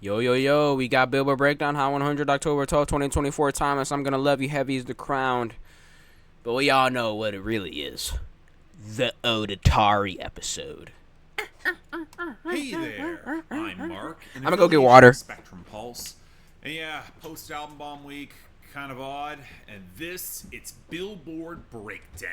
Yo, yo, yo, we got Billboard Breakdown, Hot 100, October 12th, 2024 Timeless. I'm Gonna Love You Heavy is the crown. But we all know what it really is. The Odetari episode. Hey there, I'm Mark. I'm gonna go get water. Spectrum Pulse. And yeah, post-album bomb week, kind of odd. And it's Billboard Breakdown.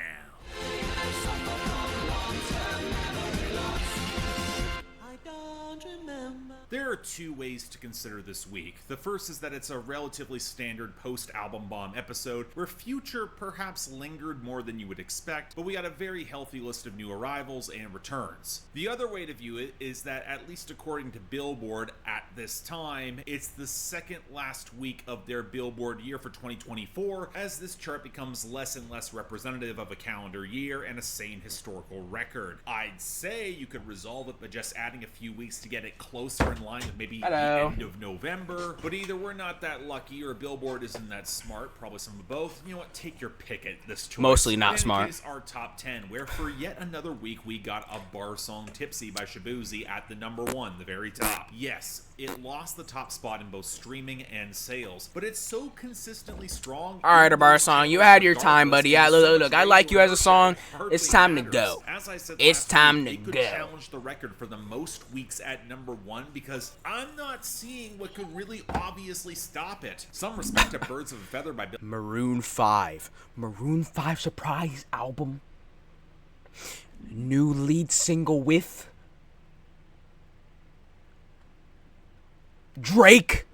There are two ways to consider this week. The first is that it's a relatively standard post-album bomb episode where Future perhaps lingered more than you would expect, but we got a very healthy list of new arrivals and returns. The other way to view it is that, at least according to Billboard at this time, it's the second last week of their Billboard year for 2024, as this chart becomes less and less representative of a calendar year and a sane historical record. I'd say you could resolve it by just adding a few weeks to get it closer in line with maybe the end of November, but either we're not that lucky or Billboard isn't that smart, probably some of both. You know what, take your pick at this choice. Mostly not smart. Is our top 10, where for yet another week we got a bar song, Tipsy by Shabuzi, at the number 1, the very top. Yes, it lost the top spot in both streaming and sales, but it's so consistently strong. Alright, a bar song, you had your time, buddy. Yeah, look, I like you as a song. It's time to go. As I said, it's time to go. It could challenge the record for the most weeks at number 1 because I'm not seeing what could really obviously stop it. Some respect to Birds of a Feather by Maroon 5. Maroon 5 surprise album. New lead single with Drake.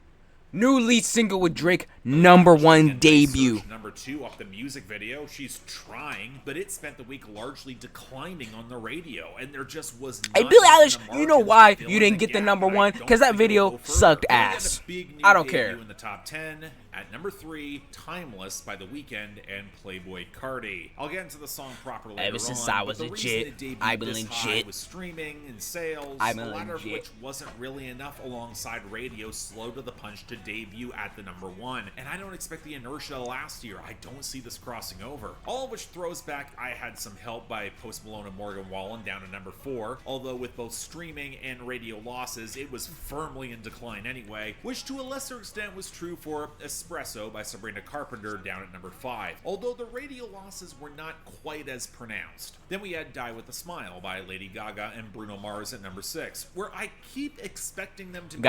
New lead single with Drake, number 1 debut. Number 2 off the music video, She's Trying, but it spent the week largely declining on the radio, and there just was not. Hey, Billie Eilish, you know why you didn't get the number 1? Because that video sucked ass. I don't care. In the top 10, at number 3, Timeless by The Weeknd and Playboi Carti. I'll get into the song proper later on. Ever since I was legit, I've been legit. With streaming and sales, I've the been latter of legit. which wasn't really enough alongside radio, slow to the punch to debut at the number 1. And I don't expect the inertia last year. I don't see this crossing over. All of which throws back I Had Some Help by Post Malone and Morgan Wallen down to number 4. Although with both streaming and radio losses, it was firmly in decline anyway, which to a lesser extent was true for Espresso by Sabrina Carpenter down at number 5. Although the radio losses were not quite as pronounced. Then we had Die With A Smile by Lady Gaga and Bruno Mars at number 6, where I keep expecting them to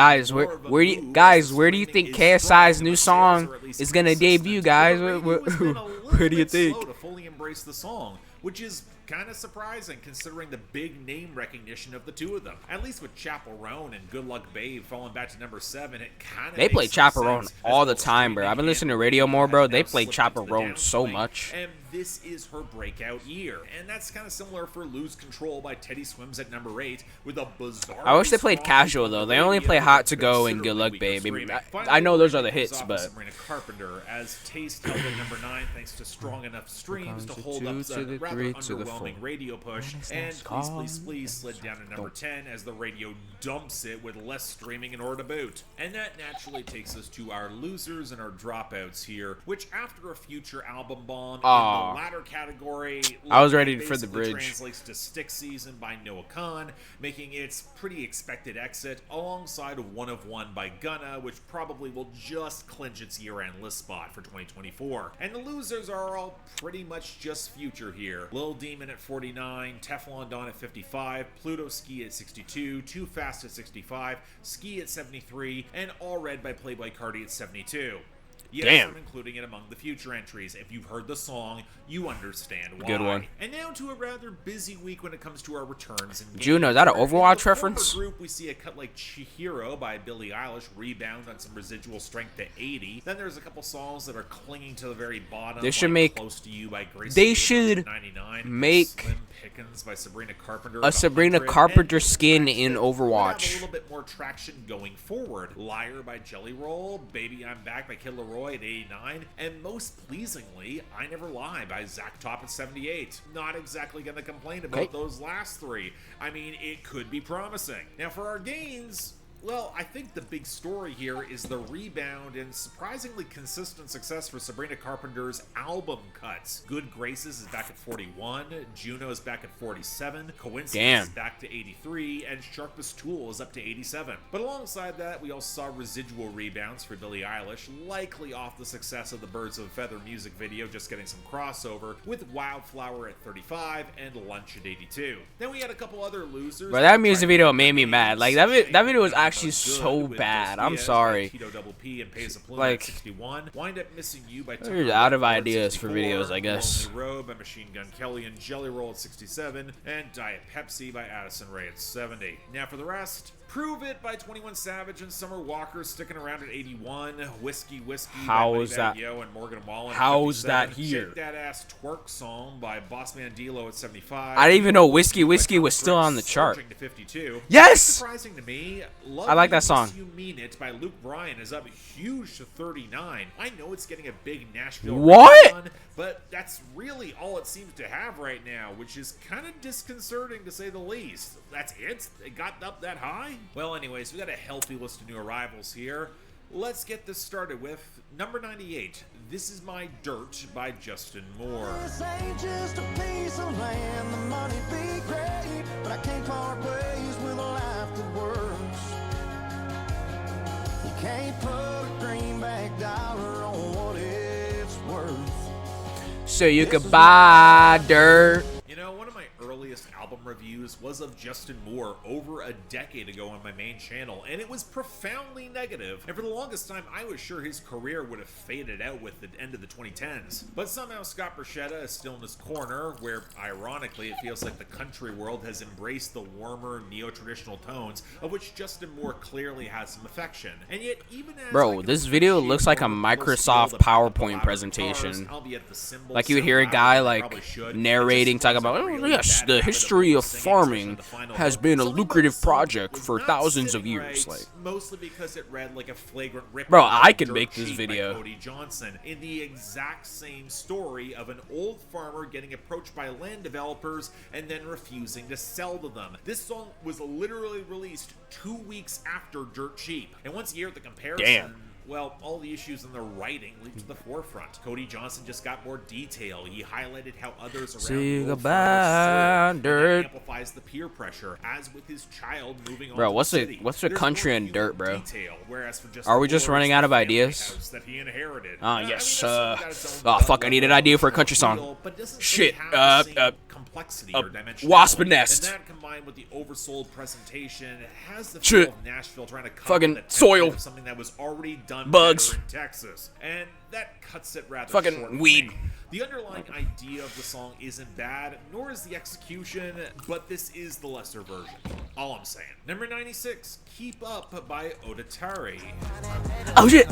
where do you think KSI's new song is gonna debut, guys? Where do you think? Slow to fully embrace the song, which is kind of surprising considering the big name recognition of the two of them. At least with Chaperone and Good Luck Babe falling back to number 7, it kind of They play Chaperone all the time, bro. I've been listening to radio more, bro. They play Chaperone so much. And this is her breakout year. And that's kind of similar for Lose Control by Teddy Swims at number 8 with a bizarre. I wish they played Casual, though. They only play Hot to Go and Good Luck Babe. I know those are the hits, but Sabrina Carpenter as Taste held at number 9 thanks to strong enough streams to hold up the rather underwhelming radio push. And Please slid down to number 10 as the radio dumps it with less streaming in order to boot. And that naturally takes us to our losers and our dropouts here, which after a Future album bomb in the latter category, I was ready for the bridge. Translates to Stick Season by Noah Khan, making its pretty expected exit alongside One of One by Gunna, which probably will just clinch its year-end list spot for 2024. And the losers are all pretty much just Future here. Lil Demon at 49, Teflon Don at 55, Pluto Ski at 62, Too Fast at 65, Ski at 73, and All Red by Playboi Carti at 72. Yes, Damn. I'm including it among the Future entries. If you've heard the song, you understand why. Good one. And now to a rather busy week when it comes to our returns. And Juno, is that an Overwatch reference? Group, we see a cut like Chihiro by Billie Eilish rebound on some residual strength to 80. Then there's a couple songs that are clinging to the very bottom. They should make Close to You by Grace. They should 99, make Slim Pickens by Sabrina Carpenter. a Sabrina Carpenter skin in Have a Overwatch. little bit more traction going forward. Liar by Jelly Roll, Baby I'm Back by Kid Laroi at 89, and most pleasingly, I Never Lie by Zach Top at 78. Not exactly going to complain about those last 3. I mean, it could be promising. Now for our gains, Well, I think the big story here is the rebound and surprisingly consistent success for Sabrina Carpenter's album cuts. Good Graces is back at 41, Juno is back at 47, Coincidence is back to 83, and Sharpest Tool is up to 87. But alongside that, we also saw residual rebounds for Billie Eilish, likely off the success of the Birds of a Feather music video just getting some crossover, with Wildflower at 35 and Lunch at 82. Then we had a couple other losers. Bro, that music video made me mad. Like, that video was actually so bad. I'm sorry. Like, you're out of ideas for videos, I guess. Road by Machine Gun Kelly and Jelly Roll at 67, and Diet Pepsi by Addison Rae at 70. Now for the rest, Prove It by 21 Savage and Summer Walker sticking around at 81. Whiskey How by is that? Yo and Morgan Wallen. How's that here? Shake That Ass Twerk Song by Bossman D-Lo at 75. I didn't even know Whiskey was still on the chart. To 52. Yes! Surprising to me, Love I like that You, song. Miss You Mean It by Luke Bryan is up huge to 39. I know it's getting a big Nashville What? run, but that's really all it seems to have right now, which is kind of disconcerting to say the least. That's it? It got up that high? Well, anyways, we got a healthy list of new arrivals here. Let's get this started with number 98. This Is My Dirt by Justin Moore. This ain't just a piece of land, the money be great, but I can't part ways with a life that works. You can't put a greenback dollar on what it's worth. So you could buy dirt. You know, one of my earliest album reviews was of Justin Moore over a decade ago on my main channel, and it was profoundly negative. And for the longest time, I was sure his career would have faded out with the end of the 2010s. But somehow Scott Borchetta is still in his corner, where, ironically, it feels like the country world has embraced the warmer, neo-traditional tones, of which Justin Moore clearly has some affection. And yet, even as Bro, this video looks like a Microsoft PowerPoint presentation. Like you would hear a guy like narrating, talking about, oh yes, the history of farming has been a lucrative project for thousands of years. Like, mostly because it read like a flagrant rip. Bro, I could make this video. Cody Johnson in the exact same story of an old farmer getting approached by land developers and then refusing to sell to them. This song was literally released 2 weeks after Dirt Cheap, and once you hear the comparison. Damn. Well, all the issues in the writing leap to the forefront. Cody Johnson just got more detail. He highlighted how others around the old farmer sold, and that amplifies the peer pressure, as with his child moving on. Bro, to what's the the city. what's the There's country more and dirt, bro? detail, whereas for Justin Are we just Moore, running it's out the of family ideas? house that he inherited. Ah, I mean, yes. this song got its own Oh, fuck, I need an level idea of for a country song. appeal, but doesn't Shit, really have the same complexity or dimensionality. wasp nest. And that combined with the oversold presentation has the Shit. feel of Nashville trying to Fucking the template soil. of something that was already done Bugs. better in Texas, and that cuts it rather Fucking short for weed. me. The underlying idea of the song isn't bad, nor is the execution, but this is the lesser version. All I'm saying. Number 96, Keep Up by Odetari. Oh shit.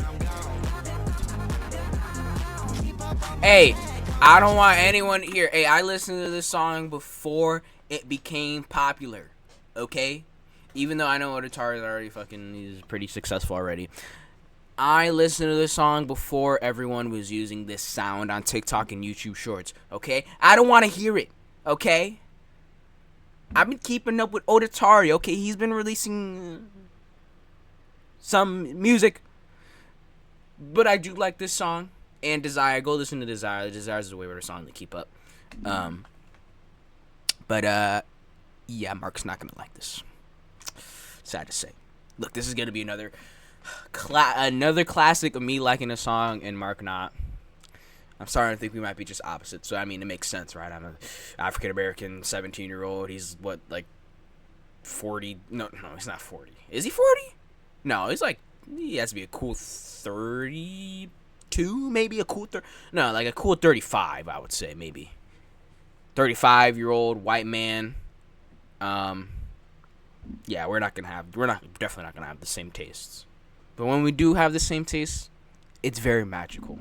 Hey, I don't want anyone here. Hey, I listened to this song before it became popular. Okay? Even though I know Odetari is already he's pretty successful already. I listened to this song before everyone was using this sound on TikTok and YouTube Shorts. Okay? I don't want to hear it. Okay? I've been keeping up with Odetari. Okay? He's been releasing some music. But I do like this song. And Desire. Go listen to Desire. Desire is a way better song to keep up. Yeah, Mark's not going to like this. Sad to say. Look, this is going to be another classic of me liking a song and Mark not. I'm starting to think we might be just opposite. So, I mean, it makes sense, right? I'm an African-American 17-year-old. He's, what, like 40? No, he's not 40. Is he 40? No, he's like, he has to be a cool 32, maybe a cool like a cool 35, I would say, maybe. 35-year-old white man. Yeah, we're definitely not gonna have the same tastes. But when we do have the same tastes, it's very magical.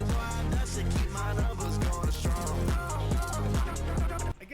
I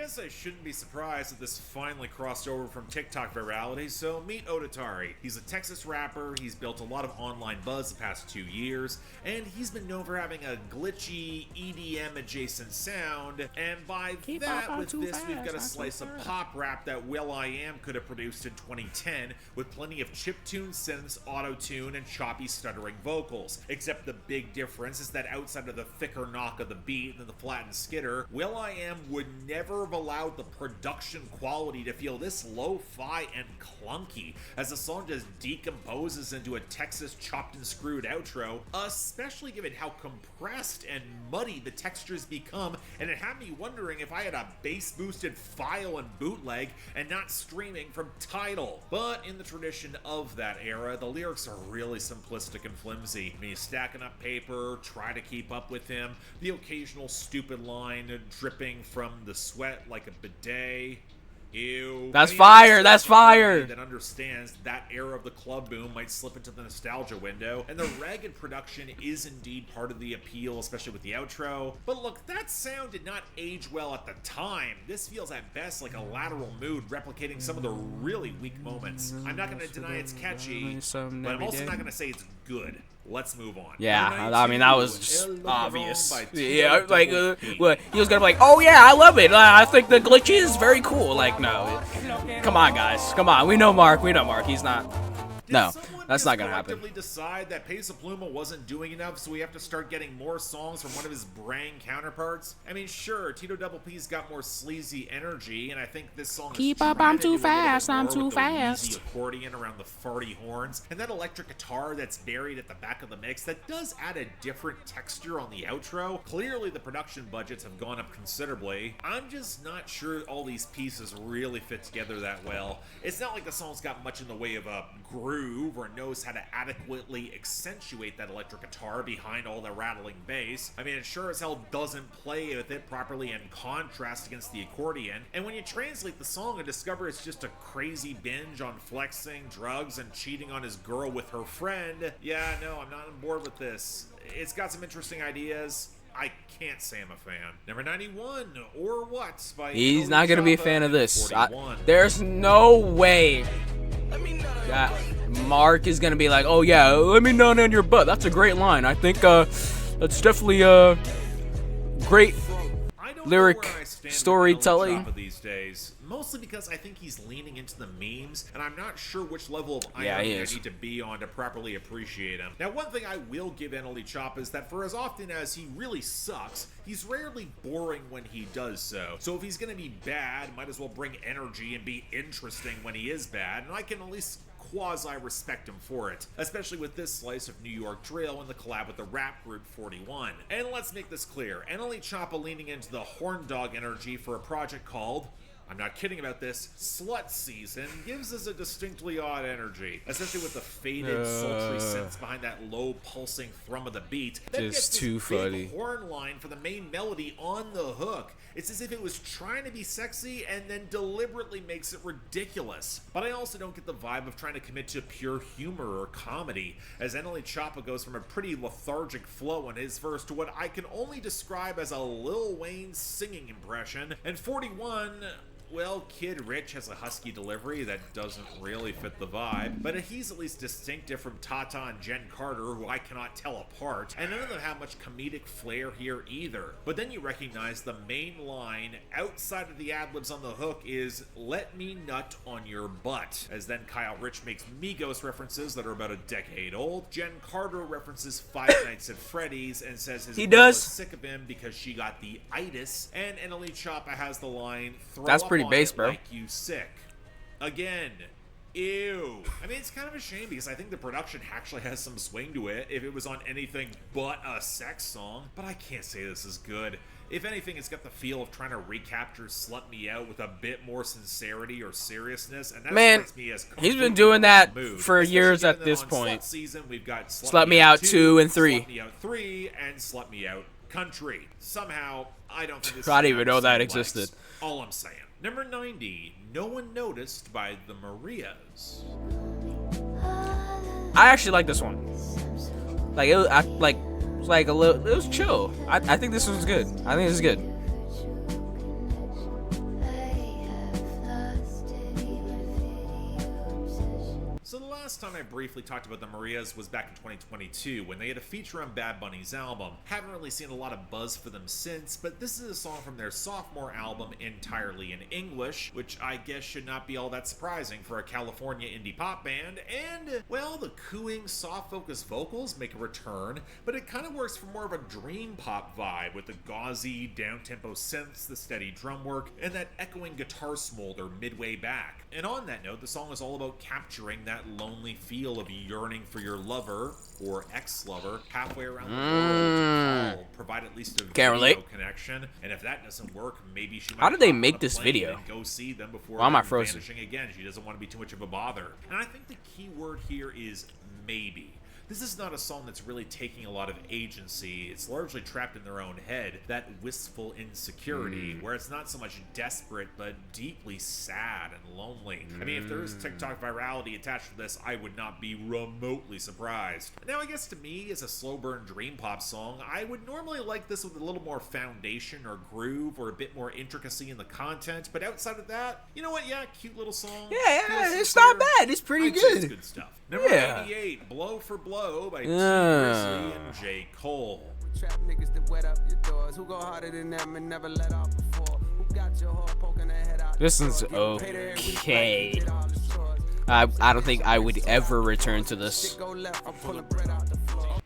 guess I shouldn't be surprised that this finally crossed over from TikTok virality, so meet Odetari. He's a Texas rapper, he's built a lot of online buzz the past 2 years, and he's been known for having a glitchy, EDM-adjacent sound, and by that, with this, we've got a slice of pop rap that will.i.am could have produced in 2010, with plenty of chiptune synths, auto-tune, and choppy stuttering vocals. Except the big difference is that outside of the thicker knock of the beat and the flattened skitter, will.i.am would never have allowed the production quality to feel this lo-fi and clunky, as the song just decomposes into a Texas chopped and screwed outro, especially given how compressed and muddy the textures become, and it had me wondering if I had a bass-boosted file and bootleg and not streaming from Tidal. But in the tradition of that era, the lyrics are really simplistic and flimsy. Me stacking up paper, try to keep up with him, the occasional stupid line dripping from the sweat like a bidet. Ew. That's fire. That's fire. That understands that era of the club boom might slip into the nostalgia window, and the ragged production is indeed part of the appeal, especially with the outro. But look, that sound did not age well at the time. This feels at best like a lateral mood replicating some of the really weak moments. I'm not going to deny it's catchy, but I'm also not going to say it's good. Let's move on. Yeah, I mean, that was just obvious. Yeah, like, well, he was gonna be like, oh yeah, I love it. I think the glitch is very cool. Like, no. Come on, guys. Come on. We know Mark. He's not. No, that's not gonna happen. Did decide that Peso Pluma wasn't doing enough, so we have to start getting more songs from one of his brang counterparts? I mean, sure, Tito Double P's got more sleazy energy, and I think this song keep up, I'm too fast, I'm too fast. The accordion around the farty horns, and that electric guitar that's buried at the back of the mix that does add a different texture on the outro. Clearly, the production budgets have gone up considerably. I'm just not sure all these pieces really fit together that well. It's not like the song's got much in the way of a groove or knows how to adequately accentuate that electric guitar behind all the rattling bass. I mean, it sure as hell doesn't play with it properly in contrast against the accordion. And when you translate the song and discover it's just a crazy binge on flexing, drugs, and cheating on his girl with her friend, yeah, no, I'm not on board with this. It's got some interesting ideas. I can't say I'm a fan. Number 91, Or What? By He's not going to be a fan of this. There's no way that Mark is going to be like, oh yeah, let me know on your butt. That's a great line. I think that's definitely a great lyric storytelling these days, mostly because I think he's leaning into the memes, and I'm not sure which level of irony I need to be on to properly appreciate him. Now, one thing I will give Annalie Chop is that for as often as he really sucks, he's rarely boring when he does so. So if he's gonna be bad, might as well bring energy and be interesting when he is bad, and I can at least quasi-respect him for it, especially with this slice of New York drill and the collab with the rap group 41. And let's make this clear, Annalie Choppa leaning into the horn dog energy for a project called, I'm not kidding about this, Slut Season, gives us a distinctly odd energy, especially with the faded, sultry synths behind that low pulsing thrum of the beat. That just too funny. Horn line for the main melody on the hook. It's as if it was trying to be sexy and then deliberately makes it ridiculous. But I also don't get the vibe of trying to commit to pure humor or comedy, as Annalie Choppa goes from a pretty lethargic flow in his verse to what I can only describe as a Lil Wayne singing impression, and 41... well, Kid Rich has a husky delivery that doesn't really fit the vibe, but he's at least distinctive from Tata and Jen Carter, who I cannot tell apart, and none of them have much comedic flair here either. But then you recognize the main line outside of the ad-libs on the hook is, let me nut on your butt, as then Kyle Rich makes Migos references that are about a decade old. Jen Carter references Five Nights at Freddy's and says his girl is sick of him because she got the itis, and Annalie Choppa has the line, throw That's up pretty on base, it bro. like you sick. Again, ew. I mean, it's kind of a shame because I think the production actually has some swing to it if it was on anything but a sex song, but I can't say this is good. If anything, it's got the feel of trying to recapture Slut Me Out with a bit more sincerity or seriousness, and that strikes me as he's been doing that mood, for years at this point. Slut Season, we've got Slut Me Out 2 and 3. Slut Me Out 3 and Slut Me Out Country. Somehow, I don't think this I didn't even know that existed. All I'm saying. Number 90, No One Noticed by the Marias. I actually like this one. Like it was like a little. It was chill. I think this was good. I think this is good. last time I briefly talked about the Marias was back in 2022 when they had a feature on Bad Bunny's album. Haven't really seen a lot of buzz for them since, but this is a song from their sophomore album entirely in English, which I guess should not be all that surprising for a California indie pop band, and, well, the cooing, soft-focused vocals make a return, but it kind of works for more of a dream pop vibe with the gauzy, down-tempo synths, the steady drum work, and that echoing guitar smolder midway back. And on that note, the song is all about capturing that lonely feel of yearning for your lover, or ex-lover, halfway around the world to call, provide at least a video connection, and if that doesn't work, maybe she might How did they make this video? and go see them before Why am I frozen? vanishing again. She doesn't want to be too much of a bother. And I think the key word here is maybe. This is not a song that's really taking a lot of agency. It's largely trapped in their own head, that wistful insecurity, where it's not so much desperate, but deeply sad and lonely. I mean, if there is TikTok virality attached to this, I would not be remotely surprised. Now, I guess to me, as a slow burn dream pop song, I would normally like this with a little more foundation or groove or a bit more intricacy in the content, but outside of that, you know what? Yeah, cute little song. Yeah, it's not bad. It's pretty I'd say it's good. good stuff. Number 88, Blow for Blow by T. Grizzly and J. Cole. Trap niggas that wet up your doors. Who go harder than them and never let out before? Who got your heart poking their head out? This is okay. I don't think I would ever return to this.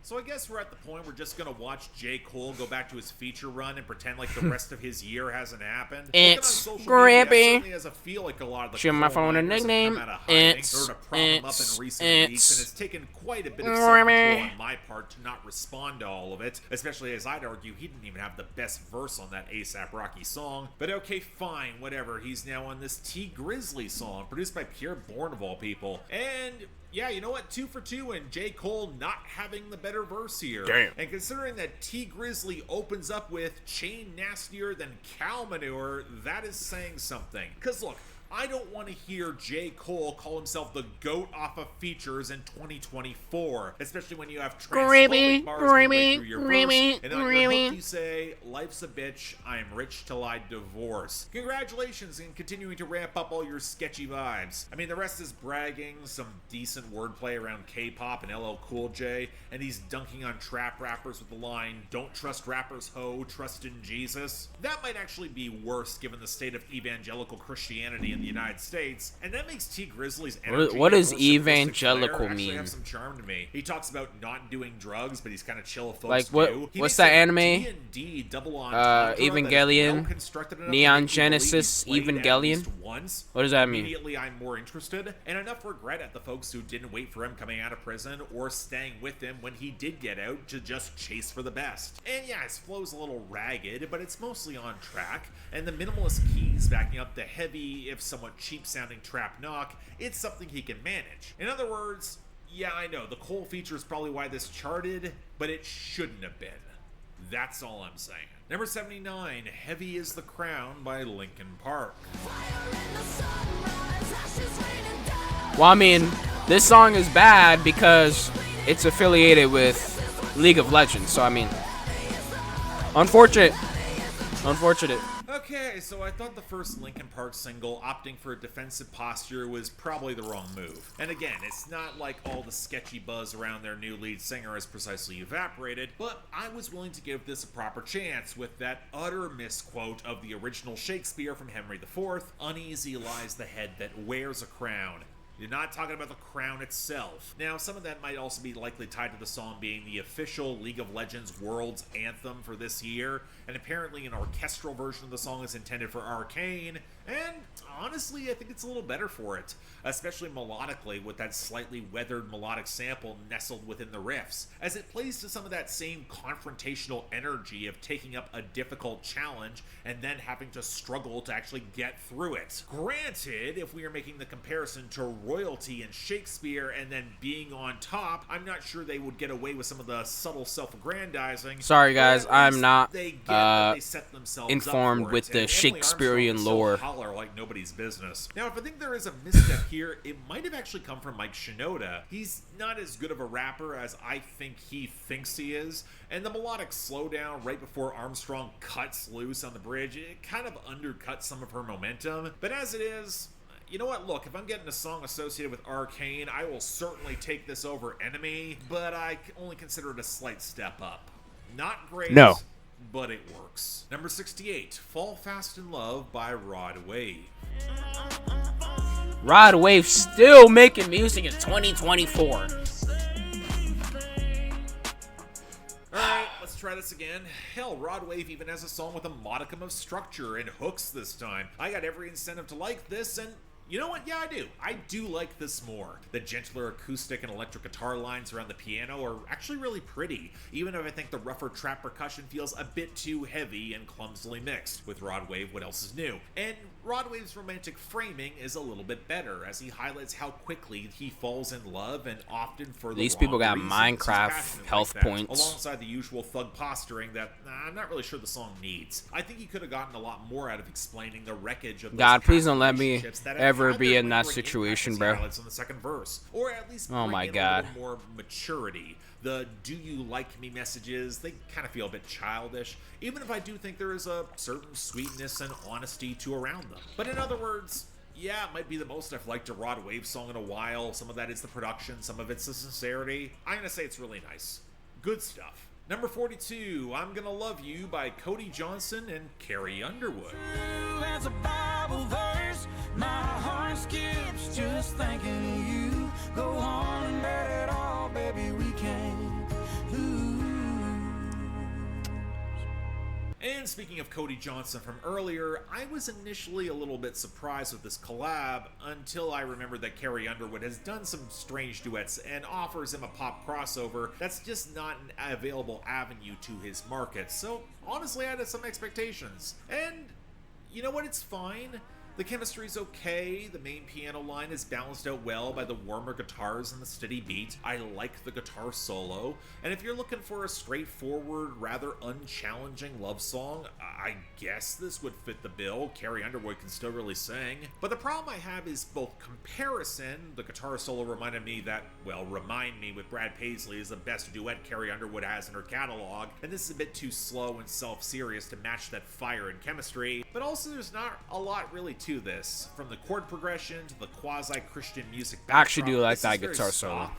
So I guess we're at the point we're just gonna watch J. Cole go back to his feature run and pretend like the rest of his year hasn't happened. It's Looking on social grippy. media, certainly has a feel like a lot of the Should my phone a coal miners have nickname? come out of hiding It's- in order to prop him up in recent weeks, and it's taken quite a bit of Grippy. self-control on my part to not respond to all of it, especially as I'd argue he didn't even have the best verse on that A$AP Rocky song. But okay, fine, whatever. He's now on this T. Grizzly song, produced by Pierre Bourne of all people, and yeah, you know what? 2 for 2, and J. Cole not having the better verse here. Damn. And considering that T. Grizzly opens up with chain nastier than cow manure, that is saying something. Because look, I don't want to hear J. Cole call himself the GOAT off of features in 2024, especially when you have transphobic bars midway through your verse, and on your hook you say, life's a bitch, I am rich till I divorce. Congratulations in continuing to ramp up all your sketchy vibes. I mean, the rest is bragging, some decent wordplay around K-pop and LL Cool J, and he's dunking on trap rappers with the line, don't trust rappers, ho, trust in Jesus. That might actually be worse given the state of evangelical Christianity in the United States, and that makes T. Grizzly's energy What does and more simplistic evangelical flair actually mean? have some charm to me. He talks about not doing drugs, but he's kind of chill if folks Like, what- do. He what's makes that a anime? D&D double entendre that is Evangelion? well-constructed enough to Neon make you believe Genesis he's played at Evangelion? least once. What does that mean? Immediately, I'm more interested, and enough regret at the folks who didn't wait for him coming out of prison or staying with him when he did get out to just chase for the best. And yeah, his flow's a little ragged, but it's mostly on track, and the minimalist keys backing up the heavy, if somewhat cheap-sounding trap knock, it's something he can manage. In other words, yeah, I know, the Cole feature is probably why this charted, but it shouldn't have been. That's all I'm saying. Number 79, Heavy is the Crown by Linkin Park. Well, I mean, this song is bad because it's affiliated with League of Legends. So, I mean, unfortunate. Okay, so I thought the first Linkin Park single, opting for a defensive posture, was probably the wrong move. And again, it's not like all the sketchy buzz around their new lead singer has precisely evaporated, but I was willing to give this a proper chance with that utter misquote of the original Shakespeare from Henry IV, uneasy lies the head that wears a crown. You're not talking about the crown itself. Now, some of that might also be likely tied to the song being the official League of Legends World's Anthem for this year, and apparently an orchestral version of the song is intended for Arcane, and honestly, I think it's a little better for it, especially melodically with that slightly weathered melodic sample nestled within the riffs, as it plays to some of that same confrontational energy of taking up a difficult challenge and then having to struggle to actually get through it. Granted, if we are making the comparison to royalty and Shakespeare and then being on top, I'm not sure they would get away with some of the subtle self-aggrandizing. Sorry, guys, Or at I'm least not they get that they set themselves up informed for with it, the and Emily Shakespearean Armstrong lore. is so holler like nobody's business. Now, if I think there is a misstep here, it might have actually come from Mike Shinoda. He's not as good of a rapper as I think he thinks he is, and the melodic slowdown right before Armstrong cuts loose on the bridge, it kind of undercuts some of her momentum. But as it is, you know what? Look, if I'm getting a song associated with Arcane, I will certainly take this over Enemy, but I only consider it a slight step up. Not great, No. but it works. Number 68, Fall Fast in Love by Rod Wave. Rod Wave still making music in 2024. Alright, let's try this again. Hell, Rod Wave even has a song with a modicum of structure and hooks this time. I got every incentive to like this, and you know what? Yeah, I do. I do like this more. The gentler acoustic and electric guitar lines around the piano are actually really pretty, even if I think the rougher trap percussion feels a bit too heavy and clumsily mixed. With Rod Wave, what else is new? And Rod Wave's romantic framing is a little bit better, as he highlights how quickly he falls in love, and often for the These wrong people got reasons. Minecraft He's passionate health like that, points. alongside the usual thug posturing that I'm not really sure the song needs. I think he could have gotten a lot more out of explaining the wreckage of those God, please past don't let me relationships that have ever had be their in that lingering situation, impact, as he bro. highlights in the second verse, or at least Oh bring my in God. a little more maturity. The "do you like me" messages, they kind of feel a bit childish, even if I do think there is a certain sweetness and honesty to around them. But in other words, yeah, it might be the most I've liked a Rod Wave song in a while. Some of that is the production, some of it's the sincerity. I'm gonna say it's really nice. Good stuff. Number 42, I'm Gonna Love You by Cody Johnson and Carrie Underwood. As a Bible verse, my heart skips just thinking of you. Go on and let it all, baby, we can't lose. And speaking of Cody Johnson from earlier, I was initially a little bit surprised with this collab until I remembered that Carrie Underwood has done some strange duets and offers him a pop crossover that's just not an available avenue to his market. So honestly, I had some expectations. And you know what? It's fine. The chemistry's okay, the main piano line is balanced out well by the warmer guitars and the steady beat. I like the guitar solo, and if you're looking for a straightforward, rather unchallenging love song, I guess this would fit the bill. Carrie Underwood can still really sing. But the problem I have is both comparison. The guitar solo remind me with Brad Paisley is the best duet Carrie Underwood has in her catalog, and this is a bit too slow and self-serious to match that fire and chemistry. But also there's not a lot really to this, from the chord progression to the quasi-Christian music backdrop. I actually do like This that is very guitar solo. stock.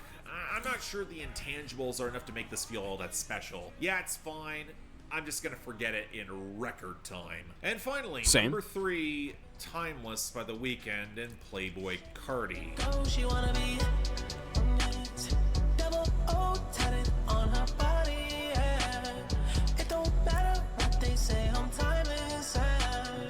I'm not sure the intangibles are enough to make this feel all that special. Yeah, it's fine. I'm just gonna forget it in record time. And finally, Same. number 3, Timeless by The Weeknd and Playboy Cardi. Oh, she wanna be double O tatted on her body, yeah. It don't matter what they say, I'm timeless, yeah.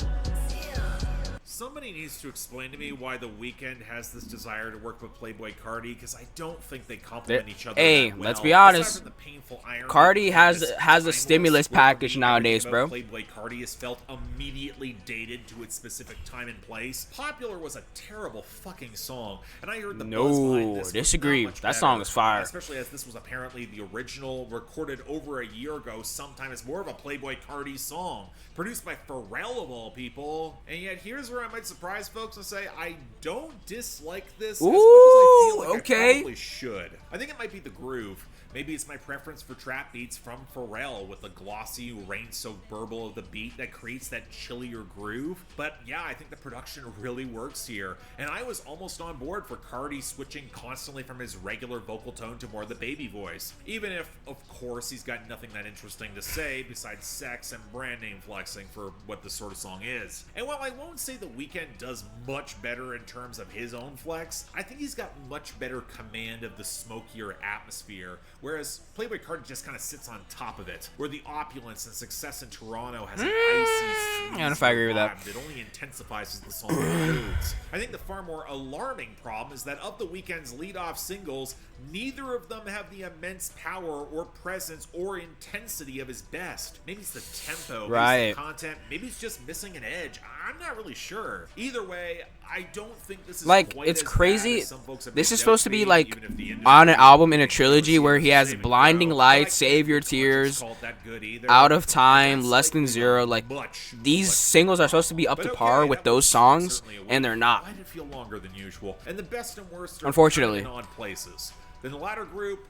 Somebody needs to explain to me why The Weeknd has this desire to work with Playboy Cardi, because I don't think they complement each other Hey, that well. let's be honest. Aside from the painful irony Cardi of has this a timeless stimulus split, for package me, nowadays, everything bro. about Playboy Cardi has felt immediately dated to its specific time and place. Popular was a terrible fucking song, and I heard the buzz behind this was disagree. not much That song better, is fire. especially as this was apparently the original, recorded over a year ago sometime. It's more of a Playboy Cardi song, produced by Pharrell of all people. And yet here's where I might surprise folks and say I don't dislike this as much as I feel like okay. I probably should. I think it might be the groove. Maybe it's my preference for trap beats from Pharrell with the glossy, rain-soaked burble of the beat that creates that chillier groove. But yeah, I think the production really works here. And I was almost on board for Cardi switching constantly from his regular vocal tone to more the baby voice. Even if, of course, he's got nothing that interesting to say besides sex and brand name flexing for what this sort of song is. And while I won't say The Weeknd does much better in terms of his own flex, I think he's got much better command of the smokier atmosphere, whereas Playboy Cardi just kind of sits on top of it, where the opulence and success in Toronto has an icy, I don't know if I agree with that. vibe only intensifies as the song concludes. I think the far more alarming problem is that of The Weeknd's lead-off singles, neither of them have the immense power or presence or intensity of his best. Maybe it's the tempo, maybe Right. it's the content, maybe it's just missing an edge. I'm not really sure. Either way, I don't think this is Like, quite it's as crazy. bad as some folks have This made is out supposed to be be, like even if the industry on an album in a thinks trilogy it's where he has saving Blinding Grow. Lights, But Save Your I can't think Tears, it's called that good either. Out of Time, That's Less Than likely Zero. the Like, much these singles are supposed to be up but to okay, par with that those was songs, certainly a and they're not. Why did it feel longer than usual? And the best and worst are Unfortunately. kind of in odd places. Then the latter group,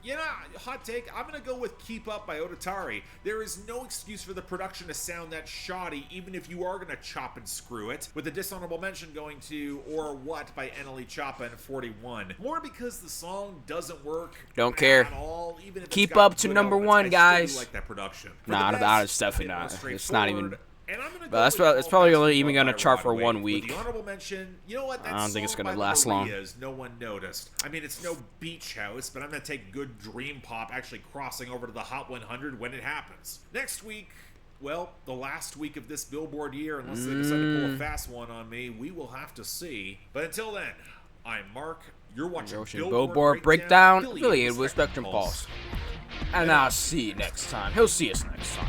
hot take, I'm gonna go with Keep Up by Odetari. There is no excuse for the production to sound that shoddy, even if you are gonna chop and screw it, with a dishonorable mention going to Or What by Eneli Choppa and 41. More because the song doesn't work Don't care. at all, even if Keep it's got up to good number elements. one, I still guys. do like that production. For Nah, the that best, is definitely a bit more not. It's not even. straightforward, and I'm gonna But go that's with it's probably All only Fast even Love gonna by chart for Rodway. 1 With week. the honorable mention, you know what? That I don't think it's song gonna by the last long. Marias, no one noticed. I mean, it's no beach house, but I'm gonna take good dream pop actually crossing over to the Hot 100 when it happens. Next week, well, the last week of this Billboard year, unless they decide to pull a fast one on me, we will have to see. But until then, I'm Mark. You're watching Billboard Breakdown, affiliated with Spectrum Pulse. And I'll see you next time. He'll see us next time.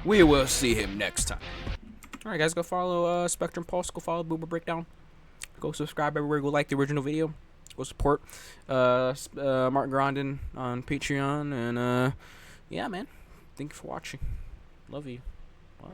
We will see him next time. Alright, guys, go follow Spectrum Pulse. Go follow Billboard Breakdown. Go subscribe everywhere. Go like the original video. Go support Mark Grondin on Patreon. And, yeah, man. Thank you for watching. Love you. What?